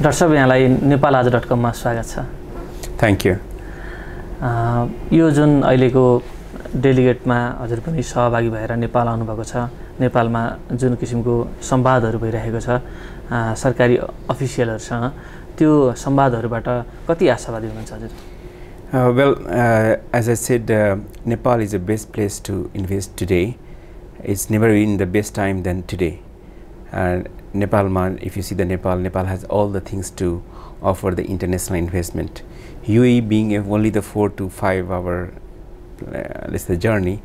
Doctor साहब यहाँलाई nepalaja.com मा स्वागत छ। Thank you. यो जुन अहिलेको डेलिगेटमा हजुर पनि सहभागी भएर नेपाल आउनुभएको छ, नेपालमा जुन किसिमको संवादहरू भइरहेको छ सरकारी अफिसियलहरुसँग, त्यो संवादहरुबाट कति आशावादी हुनुहुन्छ हजुर? Well, as I said, Nepal is the best place to invest today. It's never been the best time than today. Nepal, if you see Nepal has all the things to offer the international investment. UAE being only the 4 to 5 hour let's say journey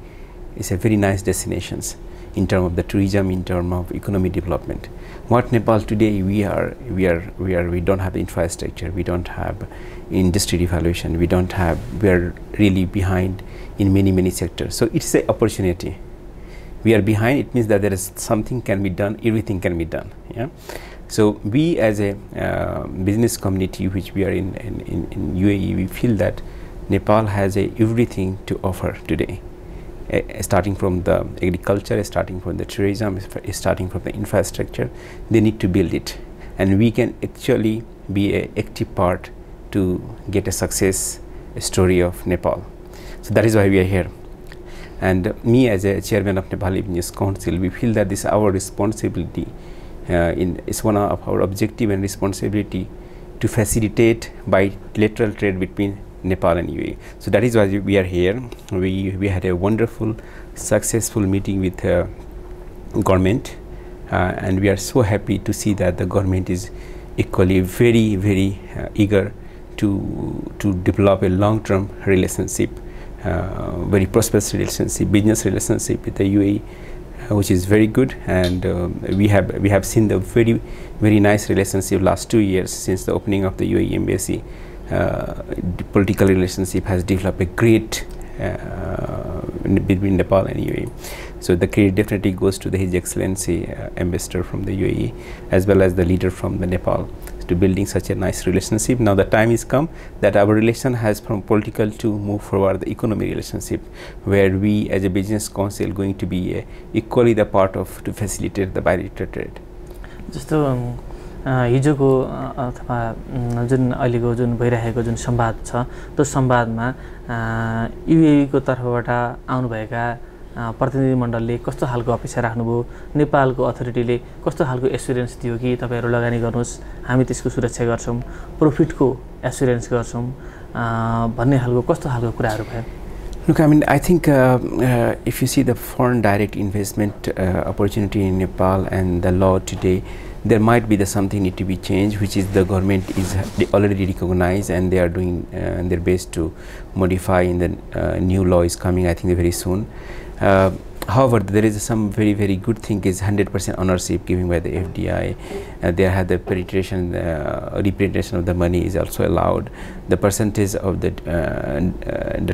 is a very nice destinations in terms of the tourism, in terms of economic development. What Nepal today we don't have infrastructure, we don't have industry evaluation, we are really behind in many sectors. So it's an opportunity. We are behind, it means that there is something can be done, everything can be done. Yeah. So we as a business community which we are in UAE, we feel that Nepal has everything to offer today. Starting from the agriculture, starting from the tourism, starting from the infrastructure, they need to build it, and we can actually be an active part to get a success story of Nepal. So that is why we are here. And me as a chairman of Nepali Business Council, we feel that this is our responsibility. It's one of our objective and responsibility to facilitate bilateral trade between Nepal and UAE. So that is why we are here. We had a wonderful, successful meeting with government, and we are so happy to see that the government is equally very eager to develop a long-term relationship, very prosperous relationship, business relationship with the UAE, which is very good. And we have seen the very nice relationship last 2 years since the opening of the UAE embassy. The political relationship has developed a great between Nepal and UAE. So the credit definitely goes to His Excellency Ambassador from the UAE as well as the leader from the Nepal to building such a nice relationship. Now the time is come that our relation has from political to move forward the economic relationship, where we as a business council going to be equally the part of to facilitate the bilateral trade. Just हिजोको अथवा जुन अहिलेको जुन भइरहेको जुन संवाद छ, त्यो संवादमा UAE को तर्फबाट आउनुभएका प्रतिनिधि मण्डलले कस्तो खालको अपेक्षा राख्नुभयो, नेपालको अथोरिटीले कस्तो खालको एस्युरेन्स दियो कि तपाईहरु लगानी गर्नुस्, हामी त्यसको सुरक्षा गर्छौं, प्रॉफिटको एस्युरेन्स गर्छौं भन्ने खालको कस्तो खालको कुराहरु भयो? Look, I mean, I think if you see the foreign direct investment opportunity in Nepal and the law today, there might be something need to be changed, which is the government is already recognized and they are doing their best to modify. In the new law is coming, I think very soon. However, there is some very good thing is 100% ownership given by the FDI. They have the penetration, repatriation of the money is also allowed. The percentage of the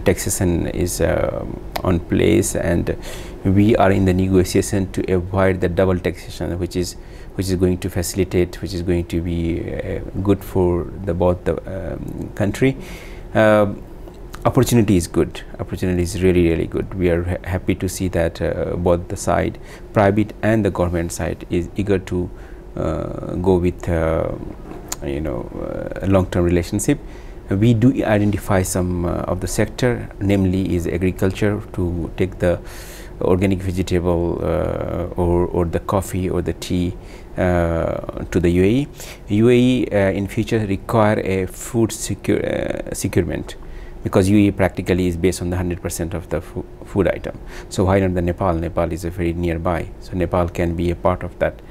taxation is on place, and we are in the negotiation to avoid the double taxation, which is going to facilitate, which is going to be good for both the country. Opportunity is good. Opportunity is really good. We are happy to see that both the side, private and the government side, is eager to go with a long-term relationship. We do identify some of the sector, namely is agriculture, to take the organic vegetable or the coffee or the tea to the UAE. UAE in future require a food securement, because UAE practically is based on the 100% of the food item. So why not the Nepal? Nepal is very nearby, so Nepal can be a part of that,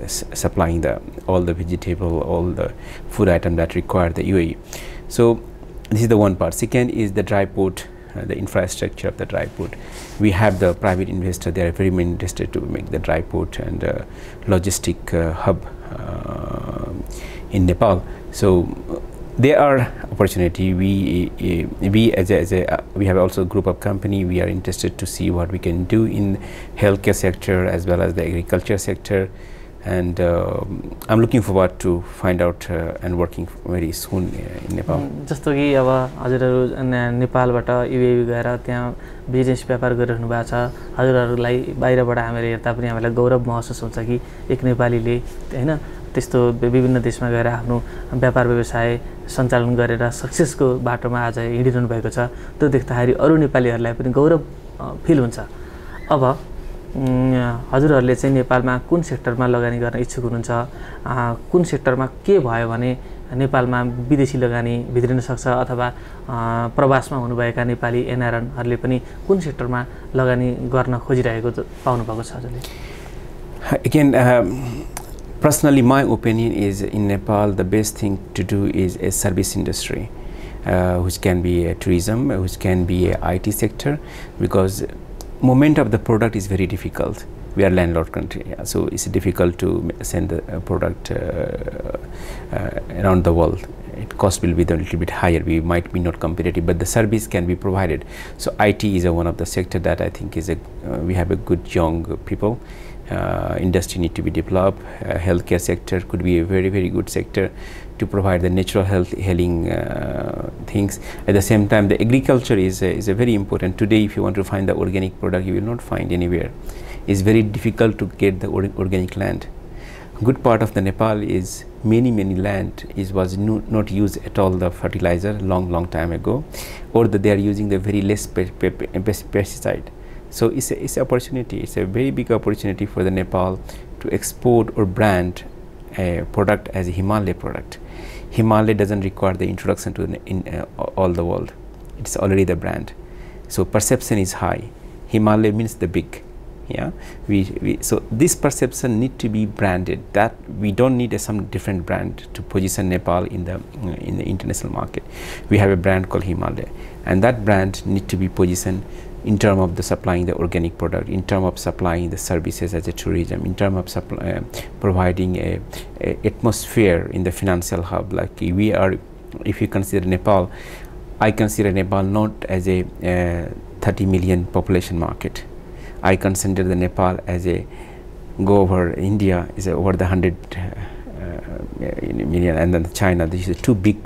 supplying all the vegetable, all the food item that require the UAE. So this is the one part. Second is the dry port, the infrastructure of the dry port. We have the private investor, they are very interested to make the dry port and logistic hub in Nepal. So there are opportunity. We as we have also a group of company. We are interested to see what we can do in healthcare sector as well as the agriculture sector, and I'm looking forward to find out and working very soon in Nepal. जस्तो कि अब हजुरहरु नेपालबाट UAE गएर त्यहाँ business व्यापार गरिरहनु भएको छ, हजुरहरुलाई बाहिरबाट हामीलाई हेर्दा पनि हामीलाई गौरव महसुस हुन्छ कि एक नेपालीले हैन त्यस्तो विभिन्न देशमा गएर आफ्नो व्यापार व्यवसाय सञ्चालन गरेर सक्सेसको बाटोमा आज हिँडिरहनु भएको छ। त्यो देख्दाखेरि अरू नेपालीहरूलाई पनि गौरव फिल हुन्छ। अब हजुरहरूले चाहिँ नेपालमा कुन सेक्टरमा लगानी गर्न इच्छुक हुनुहुन्छ? कुन सेक्टरमा के भयो भने नेपालमा विदेशी लगानी भित्रिन सक्छ अथवा प्रवासमा हुनुभएका नेपाली एनआरएनहरूले पनि कुन सेक्टरमा लगानी गर्न खोजिरहेको पाउनु भएको छ हजुरले? Again, personally, my opinion is in Nepal, the best thing to do is a service industry, which can be a tourism, which can be a IT sector, because movement of the product is very difficult. We are landlord country, so it's difficult to send the product around the world. It cost will be a little bit higher. We might be not competitive, but the service can be provided. So IT is one of the sector that I think is we have a good young people. Industry need to be developed. Healthcare sector could be a very good sector to provide the natural health healing things. At the same time, the agriculture is a very important. Today, if you want to find the organic product, you will not find anywhere. It's very difficult to get the organic land. Good part of the Nepal is many land was not used at all the fertilizer long time ago, or that they are using the very less pesticide. So it's opportunity. It's a very big opportunity for the Nepal to export or brand a product as a Himalaya product. Himalaya doesn't require the introduction to all the world. It's already the brand. So perception is high. Himalaya means the big. Yeah, so this perception need to be branded. That we don't need some different brand to position Nepal in the international market. We have a brand called Himalaya, and that brand need to be positioned in terms of the supplying the organic product, in terms of supplying the services as a tourism, in terms of providing a atmosphere in the financial hub. Like we are, if you consider Nepal, I consider Nepal not as a 30 million population market. I consider the Nepal as a go over India is over the 100 million, and then China. This is a two big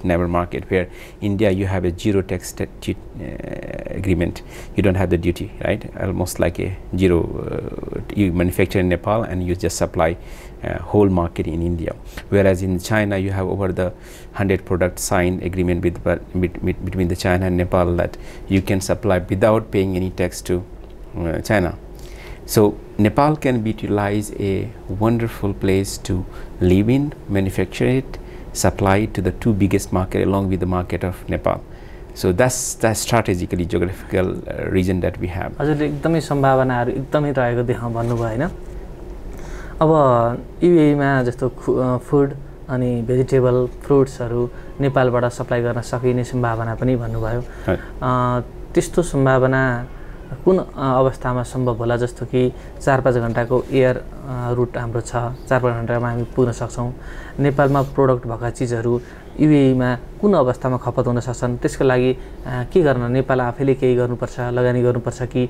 neighbor market where India you have a zero tax agreement. You don't have the duty, right? Almost like a zero. You manufacture in Nepal and you just supply whole market in India. Whereas in China you have over the 100 product signed agreement between the China and Nepal that you can supply without paying any tax to China. So Nepal can be utilized a wonderful place to live in, manufacture it, supply it to the two biggest market along with the market of Nepal. So that's strategically geographical region that we have. हजुरले एकदमै सम्भावनाहरु एकदमै रहेको देखाउँ भन्नुभयो हैन। अब युएईमा जस्तो food अनि vegetable फ्रुट्सहरु नेपालबाट supply गर्न सकिने सम्भावना पनि भन्नुभयो। त्यस्तो सम्भावना कुन अवस्थामा सम्भव होला? जस्तो कि 4-5 घण्टाको एयर रुट हाम्रो छ, 4-5 घण्टामा हामी पुग्न सक्छौं। नेपालमा प्रोडक्ट भएका चीजहरु युएईमा कुन अवस्थामा खपत हुन सक्छन्? त्यसको लागि के गर्न नेपाल आफैले केही गर्नुपर्छ, लगानी गर्नुपर्छ कि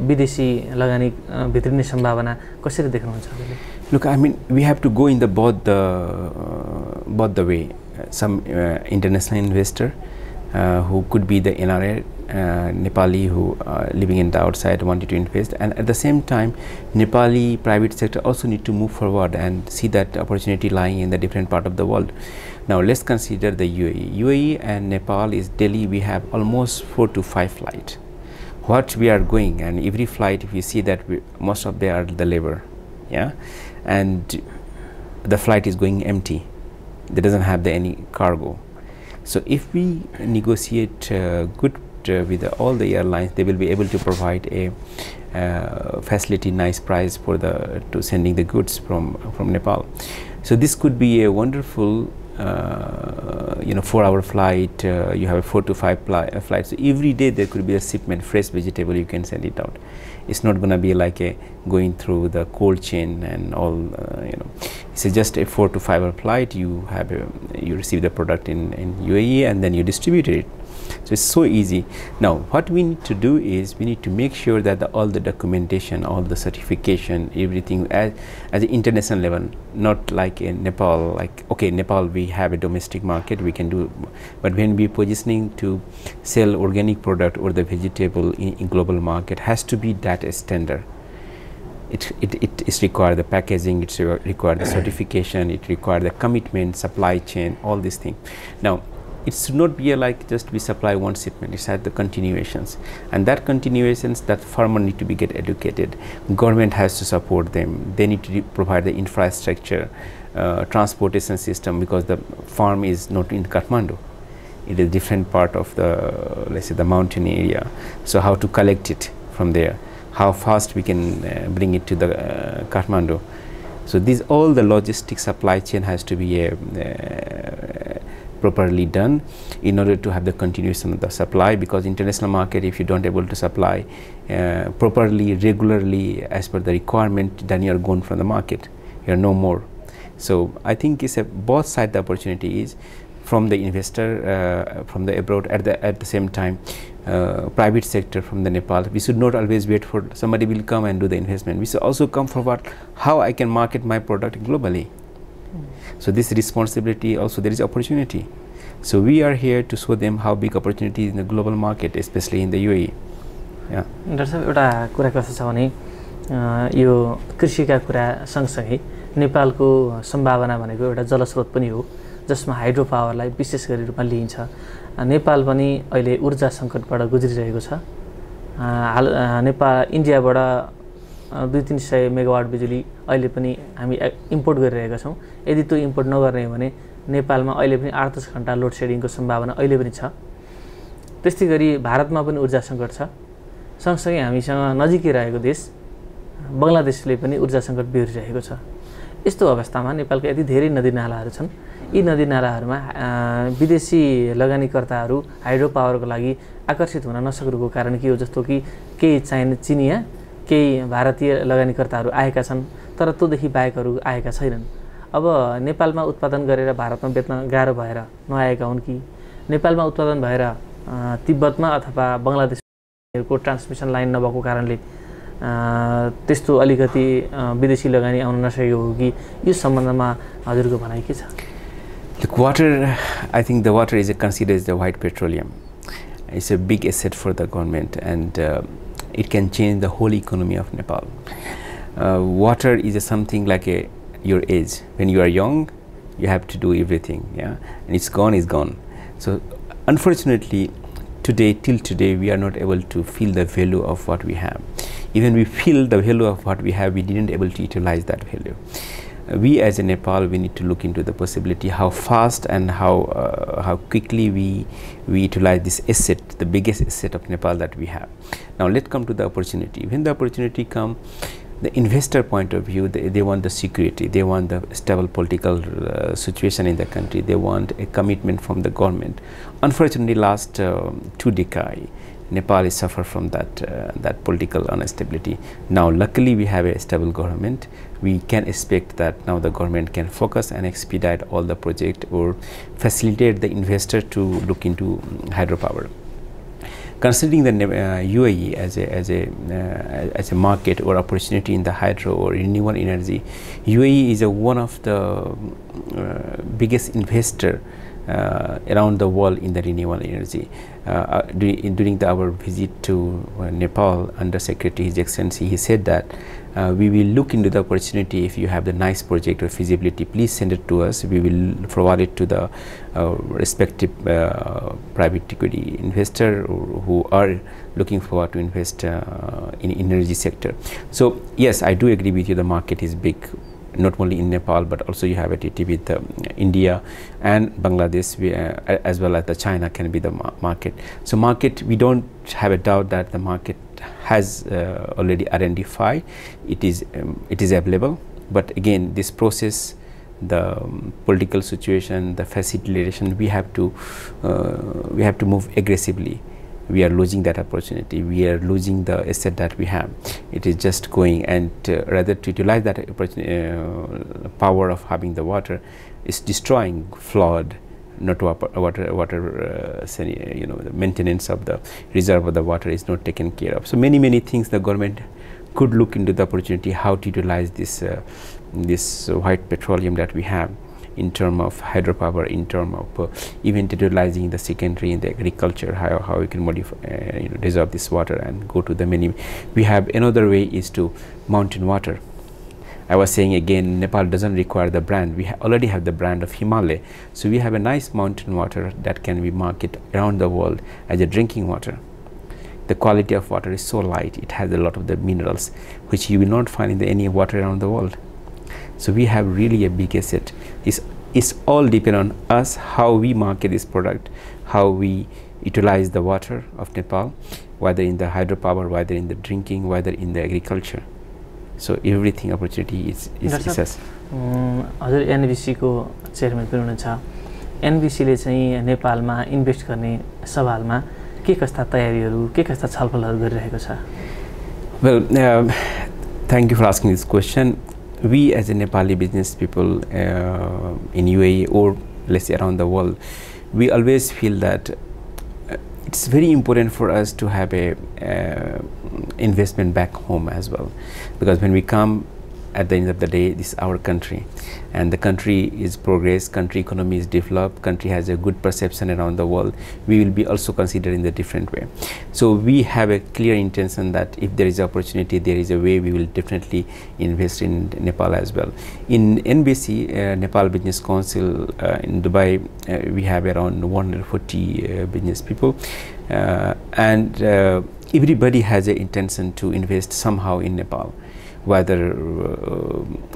विदेशी लगानी भित्रिने सम्भावना कसरी देख्नुहुन्छ तपाईले? Look, I mean, we have to go in the both the way. Some international investor who could be the NRA Nepali who living in the outside wanted to invest, and at the same time Nepali private sector also need to move forward and see that opportunity lying in the different part of the world. Now let's consider the UAE and Nepal is daily we have almost 4 to 5 flights. What we are going, and every flight if you see that most of they are the labor, yeah, and the flight is going empty, they doesn't have any cargo. So if we negotiate good with all the airlines, they will be able to provide a facility, nice price for to sending the goods from Nepal. So this could be a wonderful 4-hour flight. You have a 4 to 5 flights. So every day there could be a shipment, fresh vegetable, you can send it out. It's not going to be like going through the cold chain and all. It's just a 4 to 5 hour flight. You receive the product in UAE and then you distribute it. So it's so easy. Now what we need to do is we need to make sure that all the documentation, all the certification, everything as an international level, not like in Nepal. Like okay, Nepal we have a domestic market, we can do, but when we positioning to sell organic product or the vegetable in global market has to be that standard. It is require the packaging, it require the certification, it require the commitment, supply chain, all these things. Now, it should not be like just we supply one shipment, it's had the continuations, and that continuations, that farmer need to be get educated, government has to support them, they need to provide the infrastructure, transportation system, because the farm is not in Kathmandu, it is different part of the, let's say, the mountain area. So how to collect it from there, how fast we can bring it to the Kathmandu. So these all the logistic supply chain has to be properly done in order to have the continuation of the supply, because international market, if you don't able to supply properly, regularly, as per the requirement, then you are gone from the market, you are no more. So I think it's a both side the opportunity is from the investor from the abroad, at the same time private sector from the Nepal. We should not always wait for somebody will come and do the investment. We should also come forward how I can market my product globally. So this responsibility, also there is opportunity. So we are here to show them how big opportunity is in the global market, especially in the UAE. Yeah. Doctor साहब, एउटा कुरा कस्तो छ भने यो कृषिका कुरा सँगसँगै नेपालको सम्भावना भनेको एउटा जलस्रोत पनि हो, जसमा हाइड्रो पावरलाई विशेष गरी रूपमा लिइन्छ। नेपाल पनि अहिले ऊर्जा सङ्कटबाट गुज्रिरहेको छ। हाल इन्डियाबाट 200-300 मेगावाट बिजुली अहिले पनि हामी इम्पोर्ट गरिरहेका छौँ। यदि त्यो इम्पोर्ट नगर्ने हो भने नेपालमा अहिले पनि 8-10 घण्टा लोड सेडिङको सम्भावना अहिले पनि छ। त्यस्तै गरी भारतमा पनि ऊर्जा सङ्कट छ। सँगसँगै हामीसँग नजिकै रहेको देश बङ्गलादेशले पनि ऊर्जा सङ्कट बिहोरिरहेको छ। यस्तो अवस्थामा नेपालका यति धेरै नदीनालाहरू छन्। यी नदीनालाहरूमा विदेशी लगानीकर्ताहरू हाइड्रो पावरको लागि आकर्षित हुन नसकेको कारण के हो, जस्तो कि केही चिनिया केही भारतीय लगानीकर्ताहरू आएका छन्, तर त्योदेखि बाहेकहरू आएका छैनन्। अब नेपालमा उत्पादन गरेर भारतमा बेच्न गाह्रो भएर नआएका हुन् कि नेपालमा उत्पादन भएर तिब्बतमा अथवा बङ्गलादेशको ट्रान्समिसन लाइन नभएको कारणले त्यस्तो अलिकति विदेशी लगानी आउन नसकेको हो कि, यो सम्बन्धमा हजुरको भनाइ के छ? Look, water, I think the water is considered as the white petroleum. It's a big asset for the government, and it can change the whole economy of Nepal. Water is something like your age. When you are young, you have to do everything, yeah, and it's gone. So unfortunately, till today, we are not able to feel the value of what we have. Even we feel the value of what we have, we didn't able to utilize that value. We as a Nepal, we need to look into the possibility how fast and how quickly we utilize this asset, the biggest asset of Nepal that we have. Now let's come to the opportunity. When the opportunity comes, the investor point of view, they want the security, they want the stable political situation in the country, they want a commitment from the government. Unfortunately, last 2 decades, Nepal is suffer from that political instability. Now luckily we have a stable government. We can expect that now the government can focus and expedite all the project or facilitate the investor to look into hydropower. Considering the UAE as a market or opportunity in the hydro or renewable energy, UAE is one of the biggest investor around the world in the renewable energy. During our visit to Nepal, Under Secretary His Excellency, he said that we will look into the opportunity. If you have the nice project or feasibility, please send it to us. We will forward it to the respective private equity investor who are looking forward to invest in energy sector. So yes, I do agree with you, the market is big, not only in Nepal, but also you have it with India and Bangladesh, as well as the China can be the market. So market, we don't have a doubt that the market has already identified. It is available, but again, this process, the political situation, the facilitation, we have to move aggressively. We are losing that opportunity. We are losing the asset that we have. It is just going, and rather to utilize that power of having the water is destroying flood, not water the maintenance of the reserve of the water is not taken care of. So many things the government could look into the opportunity how to utilize this white petroleum that we have in terms of hydropower, in terms of even utilizing the secondary in the agriculture, how we can modify, reserve this water and go to the many. We have another way is to mountain water. I was saying again, Nepal doesn't require the brand. We already have the brand of Himalaya. So we have a nice mountain water that can be marketed around the world as a drinking water. The quality of water is so light. It has a lot of the minerals which you will not find in any water around the world. So we have really a big asset. It's all depend on us, how we market this product, how we utilize the water of Nepal, whether in the hydropower, whether in the drinking, whether in the agriculture. So everything opportunity is us. हजुर NBC को chairman पनि हुनुहुन्छ NBC ले चाहिँ नेपालमा invest गर्ने सवालमा के कस्ता तयारीहरू के कस्ता छलफलहरू गरिरहेको छ Well, thank you for asking this question. We as a Nepali business people in UAE or let's say around the world, we always feel that it's very important for us to have a investment back home as well, because when we come at the end of the day, this is our country and the country is progress, country economy is developed, country has a good perception around the world. We will be also considered in the different way. So we have a clear intention that if there is opportunity, there is a way, we will definitely invest in Nepal as well. In NBC, Nepal Business Council in Dubai, we have around 140 business people and everybody has an intention to invest somehow in Nepal, whether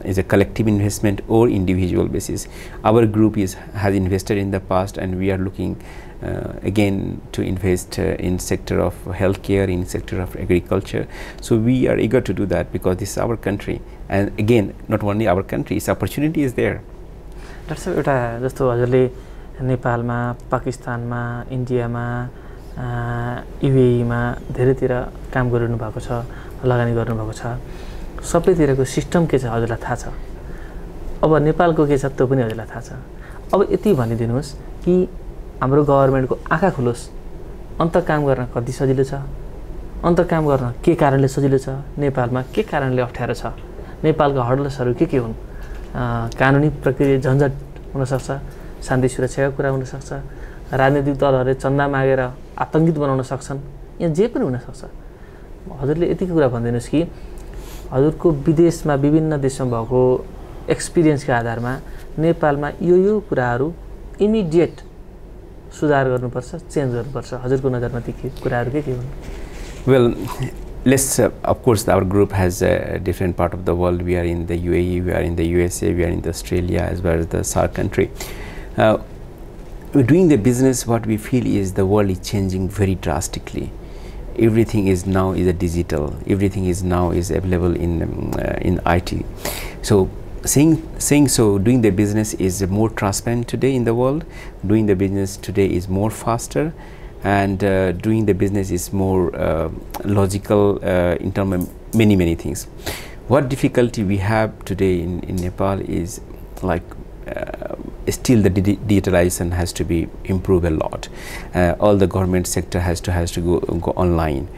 is a collective investment or individual basis. Our group has invested in the past and we are looking again to invest in sector of healthcare, in sector of agriculture. So we are eager to do that because this is our country, and again not only our country, its opportunity is there. That's एउटा जस्तो हजुरले नेपालमा, पाकिस्तानमा, इन्डियामा, युएईमा धेरैतिर काम गरिरहनु भएको छ, लगानी गर्नु भएको छ। सबैतिरको सिस्टम के छ हजुरलाई थाहा छ। अब नेपालको के छ त्यो पनि हजुरलाई थाहा छ। अब यति भनिदिनुस् कि हाम्रो गभर्नमेन्टको आँखा खुलोस्, अन्त काम गर्न कति सजिलो छ, अन्त काम गर्न के कारणले सजिलो छ, नेपालमा के कारणले अप्ठ्यारो छ, नेपालको हडल्सहरू के हुन्, कानुनी प्रक्रिया झन्झट हुन सक्छ, शान्ति सुरक्षाको कुरा हुन सक्छ, राजनीतिक दलहरूले चन्दा मागेर आतंकित बनाउन सक्छन्, यहाँ जे पनि हुन सक्छ। हजुरले यतिको कुरा भनिदिनुस् कि हजुरको विदेशमा विभिन्न देशमा भएको एक्सपिरियन्सका आधारमा नेपालमा यो कुराहरू इमिडिएट सुधार गर्नुपर्छ, चेन्ज गर्नुपर्छ, हजुरको नजरमा ती कुराहरू के हुन्? Well, let's of course our group has a different part of the world. We are in the UAE, we are in the USA, we are in the Australia as well as the SAARC country. We're doing the business. What we feel is the world is changing very drastically. Everything is now is a digital. Everything is now is available in IT. So saying so, doing the business is more transparent today in the world. Doing the business today is more faster, and doing the business is more logical in terms of many things. What difficulty we have today in Nepal is like still the digitalization has to be improved a lot. All the government sector has to go online,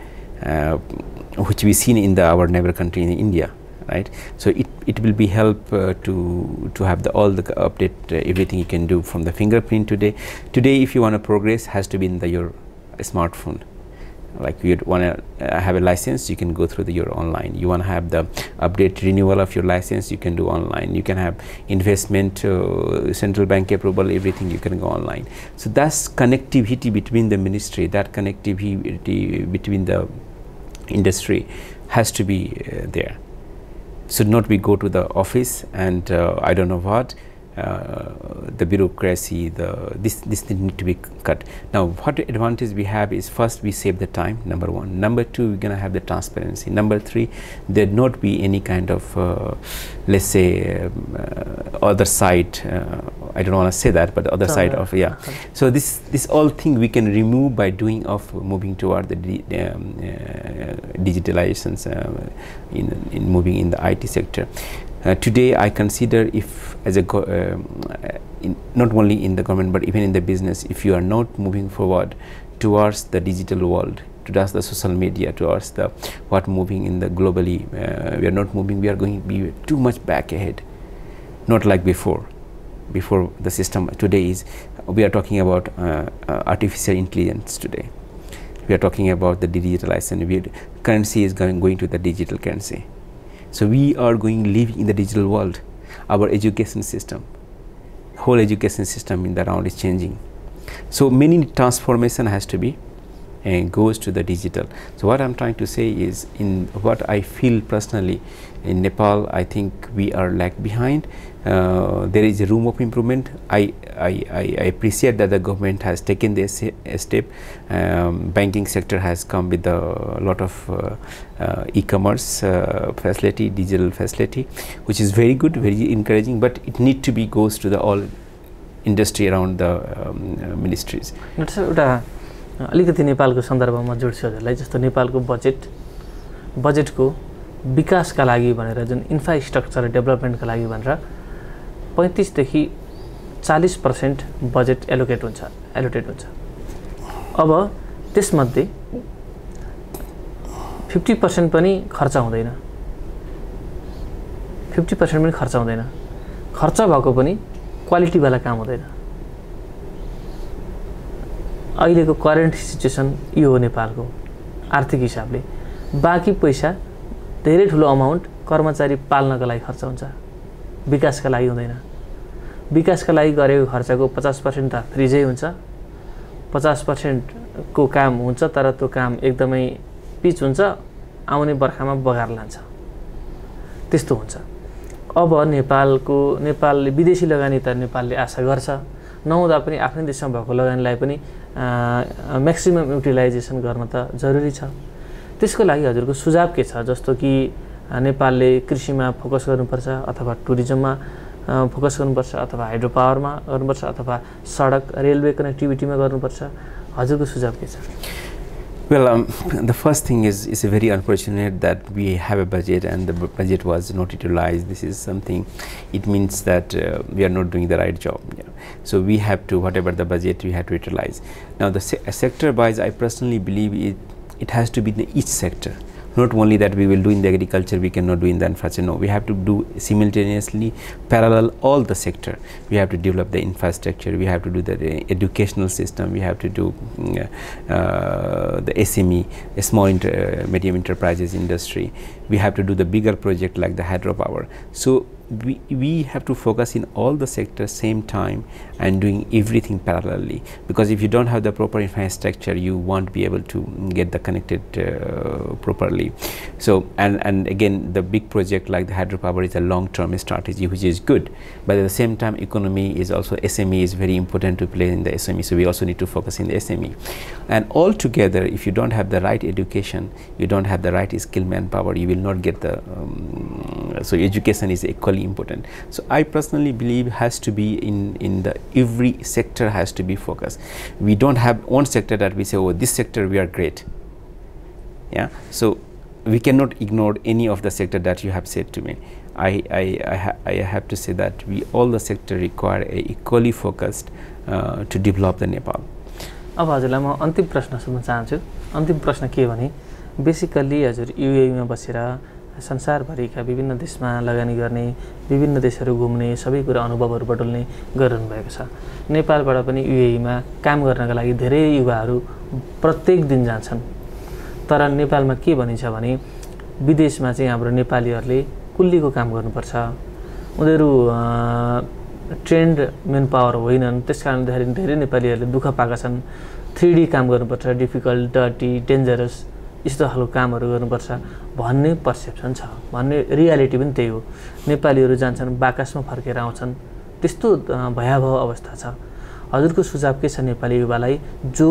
which we seen in our neighbor country in India, right? So it will be help to have all the update everything you can do from the fingerprint today. Today, if you want to progress, has to be in your smartphone. Like you want to have a license, you can go through your online. You want to have the update renewal of your license, you can do online. You can have investment, central bank approval, everything you can go online. So that's connectivity between the ministry, that connectivity between the industry has to be there. So not we go to the office and I don't know what, the bureaucracy, this need to be cut. Now what advantage we have is, first we save the time, number one. Number two, we're gonna have the transparency. Number three, there not be any kind of let's say other side, I don't want to say that, but the other side of so this all thing we can remove by doing of moving toward the digitalizations in moving in the IT sector. Today I consider, if as a not only in the government but even in the business, if you are not moving forward towards the digital world, towards the social media, towards the what moving in the globally, we are not moving, we are going to be too much back ahead, not like before. before the system. Today is we are talking about artificial intelligence today. We are talking about the digitalization. Currency is going to the digital currency. So we are live in the digital world. Our education system, whole education system in the round is changing. So many transformation has to be and goes to the digital. So what I'm trying to say is, in what I feel personally in Nepal, I think we are lag behind. There is a room of improvement. I appreciate that the government has taken this step. Banking sector has come with a lot of e-commerce facility, digital facility, which is very good, very encouraging. But it need to be goes to the all industry around the ministries. अलिकति नेपालको सन्दर्भमा जोड्छु हजुरलाई, जस्तो नेपालको बजेटको विकासका लागि भनेर जुन इन्फ्रास्ट्रक्चर डेभलपमेन्टका लागि भनेर 35 देखि 40% बजेट एलोकेट हुन्छ। अब त्यसमध्ये 50% पनि खर्च हुँदैन, 50% पनि खर्च हुँदैन। खर्च भएको पनि क्वालिटी वाला काम हुँदैन। अहिलेको करेन्ट सिचुएसन यो हो नेपालको आर्थिक हिसाबले। बाँकी पैसा धेरै ठुलो अमाउन्ट कर्मचारी पाल्नका लागि खर्च हुन्छ, विकासका लागि हुँदैन। विकासका लागि गरेको खर्चको 50% त फ्रिजै हुन्छ, 50% को काम हुन्छ, तर त्यो काम एकदमै पिच हुन्छ, आउने बर्खामा बगार लान्छ, त्यस्तो हुन्छ। अब नेपालले विदेशी लगानी त नेपालले आशा गर्छ, नहुँदा पनि आफ्नै देशमा भएको लगानीलाई पनि म्याक्सिमम युटिलाइजेसन गर्न त जरुरी छ। त्यसको लागि हजुरको सुझाव के छ? जस्तो कि नेपालले कृषिमा फोकस गर्नुपर्छ, अथवा टुरिज्ममा फोकस गर्नुपर्छ, अथवा हाइड्रो पावरमा गर्नुपर्छ, अथवा सडक रेलवे कनेक्टिभिटीमा गर्नुपर्छ, हजुरको सुझाव के छ? Well, the first thing is it's very unfortunate that we have a budget and the budget was not utilized. This is something, it means that we are not doing the right job. Yeah. So we have to, whatever the budget, we have to utilize. Now the sector wise, I personally believe it has to be in each sector. Not only that we will do in the agriculture, we cannot do in the infrastructure. No, we have to do simultaneously, parallel all the sector. We have to develop the infrastructure, we have to do the educational system, we have to do the SME, small medium enterprises industry. We have to do the bigger project like the hydropower. So we have to focus in all the sectors same time and doing everything parallelly, because if you don't have the proper infrastructure, you won't be able to get the connected properly. So and again, the big project like the hydropower is a long-term strategy, which is good, but at the same time economy is also, SME is very important to play in the SME, so we also need to focus in the SME. And all together, if you don't have the right education, you don't have the right skill manpower, you will not get the so education is equally important. So I personally believe has to be in the every sector has to be focused. We don't have one sector that we say, oh, this sector we are great. Yeah, so we cannot ignore any of the sector that you have said to me. I have to say that all the sector require a equally focused to develop the Nepal. अब हजुरलाई म अन्तिम प्रश्न सोध्न चाहन्छु। अन्तिम प्रश्न के भने, बेसिकली हजुर युएईमा बसेर संसारभरिका विभिन्न देशमा लगानी गर्ने, विभिन्न देशहरू घुम्ने, सबै कुरा अनुभवहरू बटुल्ने गरिरहनु भएको छ। नेपालबाट पनि युएईमा काम गर्नका लागि धेरै युवाहरू प्रत्येक दिन जान्छन्। तर नेपालमा के भनिन्छ भने, विदेशमा चाहिँ हाम्रो नेपालीहरूले कुल्लीको काम गर्नुपर्छ, उनीहरू ट्रेन्ड मेन पावर होइनन्, त्यसकारणले धेरै नेपालीहरूले दुःख पाएका छन्। 3D काम गर्नुपर्छ, डिफिकल्ट, डर्टी, डेन्जरस, यस्तो खालको कामहरू गर्नुपर्छ भन्ने पर्सेप्सन छ, भन्ने रियालिटी पनि त्यही हो। नेपालीहरू जान्छन्, बाकसमा फर्केर आउँछन्, त्यस्तो भयावह अवस्था छ। हजुरको सुझाव के छ नेपाली युवालाई जो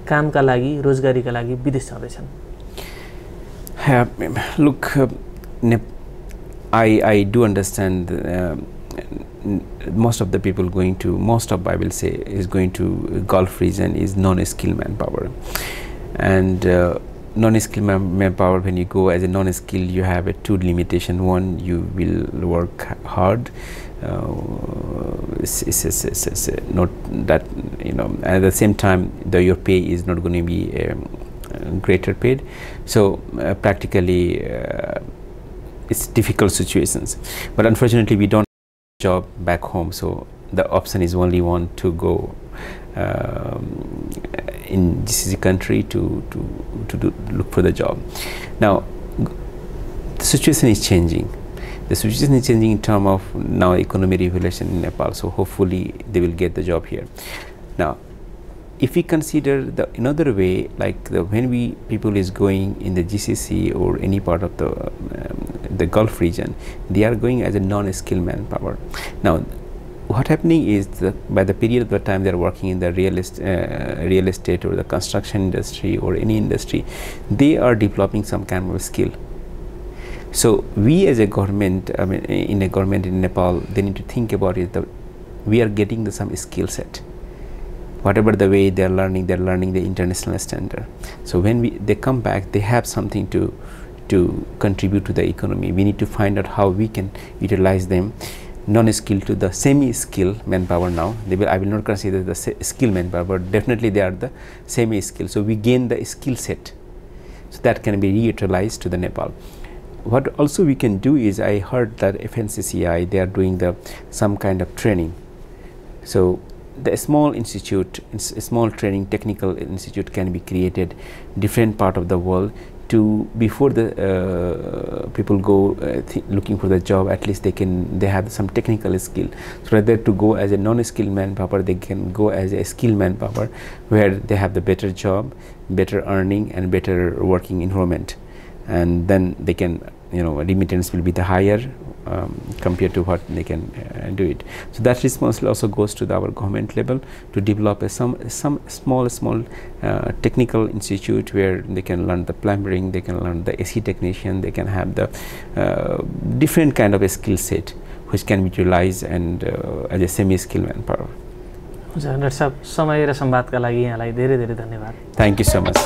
कामका लागि, रोजगारीका लागि विदेश जाँदैछन्? Look, I do understand most of the people going to, most of I will say is going to Gulf region is non-skilled manpower, and non-skilled manpower, when you go as a non-skilled, you have a two limitation. One, you will work hard, it's not that, you know, and at the same time your pay is not going to be greater paid. So practically it's difficult situations, but unfortunately we don't job back home, so the option is only one to go in GCC country to look for the job. Now the situation is changing. The situation is changing in terms of now economy revolution in Nepal, so hopefully they will get the job here. Now if we consider the another way, like when people is going in the GCC or any part of the Gulf region, they are going as a non-skilled manpower. Now what happening is by the period of the time they are working in the real estate or the construction industry or any industry, they are developing some kind of skill. So we as a government, I mean in a government in Nepal, they need to think about it that we are getting some skill set. Whatever the way they're learning the international standard. So when they come back, they have something to contribute to the economy. We need to find out how we can utilize them, non-skilled to the semi-skilled manpower now. I will not consider the skilled manpower, but definitely they are the semi-skilled. So we gain the skill set, so that can be reutilized to the Nepal. What also we can do is, I heard that FNCCI, they are doing some kind of training. So the small institute, small training technical institute can be created different part of the world to, before the people go looking for the job, at least they have some technical skill. So rather to go as a non-skilled manpower, they can go as a skilled manpower where they have the better job, better earning and better working environment, and then they can, remittance will be the higher compared to what they can do it. So that responsibility also goes to our government level to develop some small technical institute where they can learn the plumbing, they can learn the AC technician, they can have the different kind of a skill set which can be utilized and as a semi-skilled manpower. Doctor साहब, समय र संवादका लागि यहाँलाई धेरै धेरै धन्यवाद. Thank you so much.